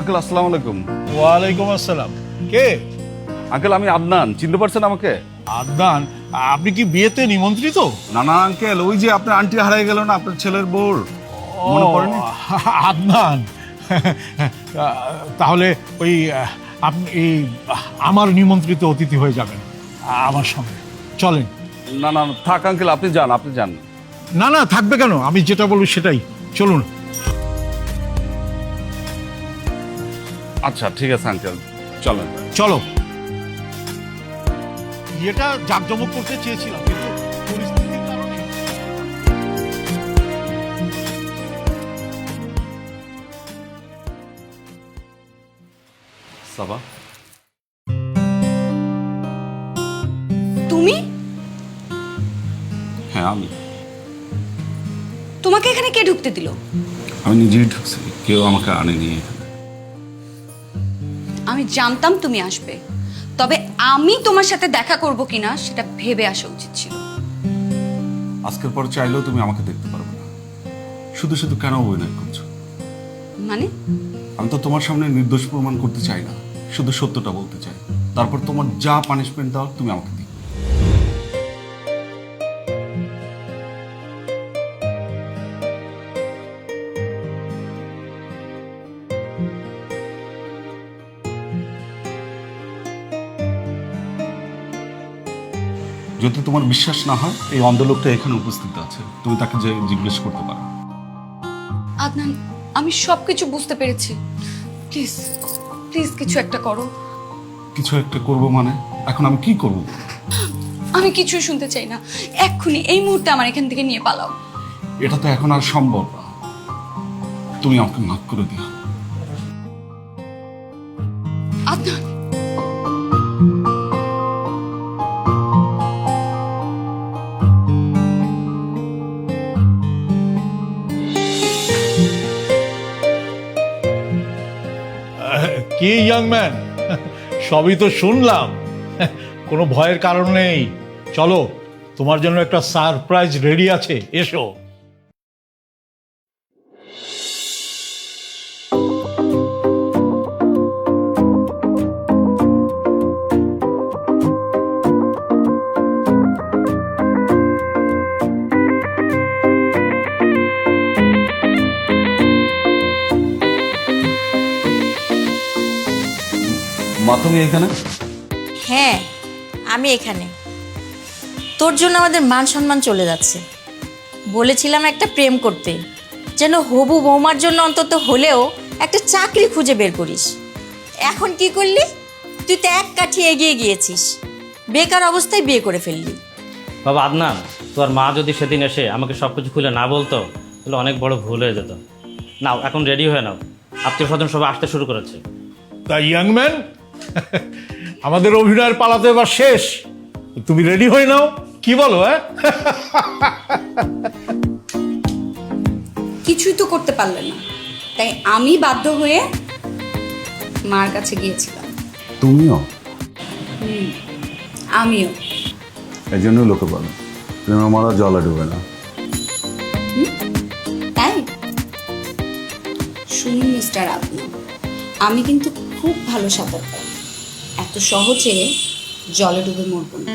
Uncle আসসালামু আলাইকুম। ওয়ালাইকুম আসসালাম। কে? আঙ্কেল আমি আদনান, চিনতে পারছেন আমাকে? আদনান, আপনি কি বিয়েতে নিমন্ত্রিত? না না আঙ্কেল, ওই যে আপনার আন্টি হারিয়ে গেল না, আপনার ছেলের বউর, মনে পড়েনি? আদনান, তাহলে ওই আপনি এই আমার নিমন্ত্রিত অতিথি হয়ে যাবেন আমার সঙ্গে, চলেন। না না থাক আঙ্কেল, আপনি যান, আপনি যান। না না, থাকবে কেন, আমি যেটা বলবো সেটাই, চলুন। আচ্ছা ঠিক আছে আঙ্কেল, চলেন। চলো। এটা জাঁকজমক করতে চেয়েছিলাম, কিন্তু পরিস্থিতির কারণে। সাবা, তুমি? হ্যাঁ আমি। তোমাকে এখানে কে ঢুকতে দিল? আমি নিজেই ঢুকছি, কেউ আমাকে আনেনি এখানে। আমি জানতাম তুমি আসবে, তবে আমি তোমার সাথে দেখা করব কিনা সেটা ভেবে আসা উচিত ছিল। আজকের পর চাইলেও তুমি আমাকে দেখতে পারবে না। শুধু শুধু কেন অভিনয় করছো? মানে? আমি তো তোমার সামনে নির্দোষ প্রমাণ করতে চাই না, শুধু সত্যটা বলতে চাই। তারপর তোমার যা পানিশমেন্ট দাও তুমি আমাকে দিও। যদি তোমার বিশ্বাস না হয়, এই অন্ধ লোকটা এখানে উপস্থিত আছে, তুমি তাকে যে জিজ্ঞেস করতে পারো। আদনান, আমি সবকিছু বুঝতে পেরেছি, প্লিজ প্লিজ কিছু একটা করো। কিছু একটা করবো মানে? এখন আমি কি করব? আমি কিছুই শুনতে চাই না, এক্ষুনি এই মুহূর্তে আমার এখান থেকে নিয়ে পালাও। এটা তো এখন আর সম্ভব না, তুমি আমাকে মাফ করে দিও। আদনান, কি ইয়াং ম্যান, সবই তো শুনলাম, কোনো ভয়ের কারণ নেই। চলো, তোমার জন্য একটা সারপ্রাইজ রেডি আছে, এসো। মা তুমি এখানে? হ্যাঁ, আমি এখানে। তোর জন্য আমাদের মান সম্মান চলে যাচ্ছে। বলেছিলাম একটা প্রেম করতে, যেন হবু বৌমার জন্য অন্তত হলেও একটা চাকরি খুঁজে বের করিস। এখন কি করলি? তুই তো এক কাঠি এগিয়ে গিয়েছিস, বেকার অবস্থায় বিয়ে করে ফেললি। বাবা আদনান, তোর মা যদি সেদিন এসে আমাকে সব কিছু খুলে না বলতো, তাহলে অনেক বড় ভুল হয়ে যেত। নাও এখন রেডি হয়ে নাও, আত্মীয় স্বজন সবাই আসতে শুরু করেছে। তা ইয়াং ম্যান, আমাদের অভিনয়ের পালা তো এবার শেষ, তুমি রেডি হয়ে নাও, কি বলো? কিছুই তো করতে পারলে না, তাই আমি বাধ্য হয়ে মার কাছে গিয়েছিলাম। তুমিও? আমিও। এই জন্য লোকে বলে প্রেমে মারা জলে ডুবে না। তাই শুনুন মিস্টার আদনান, আমি কিন্তু খুব ভালো সাঁতার পারি, এত সহজে জলে ডুবে মরব না।